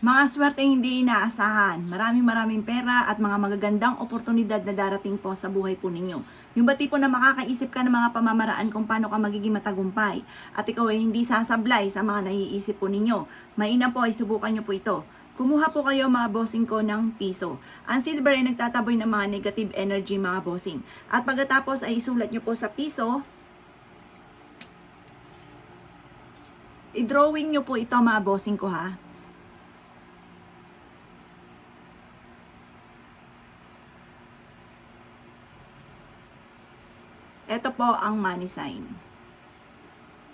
Mga swerteng hindi inaasahan, maraming pera at mga magagandang oportunidad na darating po sa buhay po ninyo. Yung ba tipo na makakaisip ka ng mga pamamaraan kung paano ka magiging matagumpay at ikaw ay hindi sasablay sa mga naiisip po ninyo. Mainam po ay subukan nyo po ito. Kumuha po kayo mga bossing ko ng piso. Ang silver ay nagtataboy ng mga negative energy mga bossing. At pagkatapos ay isulat nyo po sa piso. I-drawing nyo po ito mga bossing ko ha. Ito po ang money sign.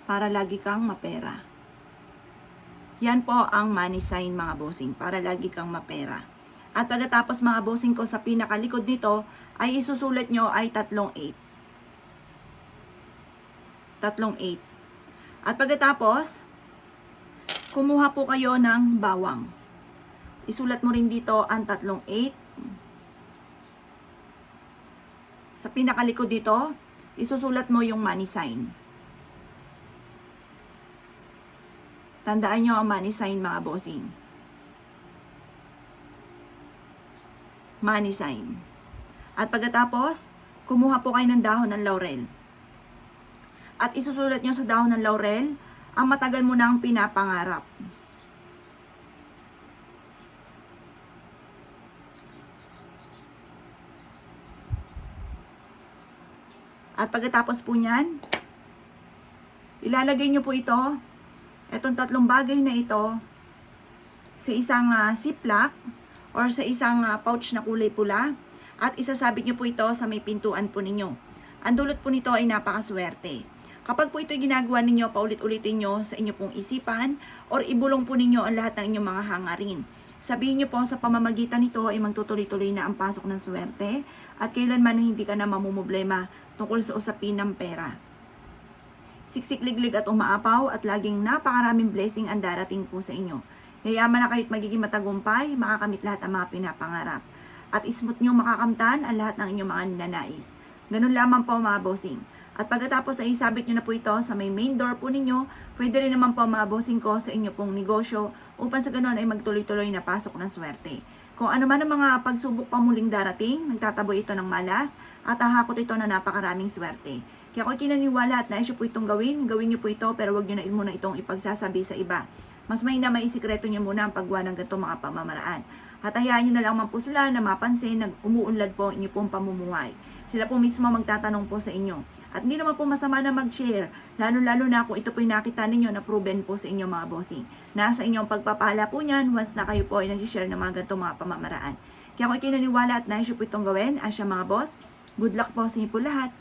Para lagi kang mapera. Yan po ang money sign mga bossing. Para lagi kang mapera. At pagkatapos mga bossing ko sa pinakalikod nito, ay isusulat nyo ay 38. 38. At pagkatapos, kumuha po kayo ng bawang. Isulat mo rin dito ang 38. Sa pinakalikod dito, isusulat mo yung money sign. Tandaan nyo ang money sign mga bossing. Money sign. At pagkatapos, kumuha po kayo ng dahon ng laurel. At isusulat nyo sa dahon ng laurel, ang matagal mo nang pinapangarap. At pagkatapos po niyan, ilalagay nyo po ito, itong tatlong bagay na ito, sa isang ziplock or sa isang pouch na kulay pula at isasabit nyo po ito sa may pintuan po ninyo. Ang dulot po nito ay napakaswerte. Kapag po ito ginagawa ninyo, paulit-ulitin nyo sa inyo pong isipan or ibulong po ninyo ang lahat ng inyong mga hangarin. Sabihin nyo po sa pamamagitan nito ay magtutuloy-tuloy na ang pasok ng swerte at kailanman na hindi ka na mamumblema tungkol sa usapin ng pera. Siksik-liglig at umaapaw at laging napakaraming blessing ang darating po sa inyo. Yayaman na kahit magiging matagumpay, makakamit lahat ang mga pinapangarap. At smooth nyo makakamtan ang lahat ng inyong mga ninanais. Ganun lamang po mga bossing. At pagkatapos ay isabit nyo na po ito sa may main door po ninyo, pwede rin naman po mga bossing ko sa inyo pong negosyo upang sa ganun ay magtuloy-tuloy na pasok ng swerte. Kung ano man ang mga pagsubok pa muling darating, nagtataboy ito ng malas at hahakot ito na napakaraming swerte. Kaya ako kinaniwala at nais po itong gawin nyo po ito pero wag nyo na muna itong ipagsasabi sa iba. Mas may na maisikreto nyo muna ang paggawa ng ganitong mga pamamaraan. At hayaan nyo na lang man po sila na mapansin na umuunlad po inyo pong pamumuhay. Sila po mismo magtatanong po sa inyo. At hindi naman po masama na mag-share, lalo-lalo na kung ito po yung nakita ninyo na proven po sa inyo mga bossing. Nasa inyong pagpapala po niyan once na kayo po ay nag-share ng mga ganitong mga pamamaraan. Kaya ako ikinaniwala at nais po itong gawin, asya mga boss. Good luck po sa inyo po lahat.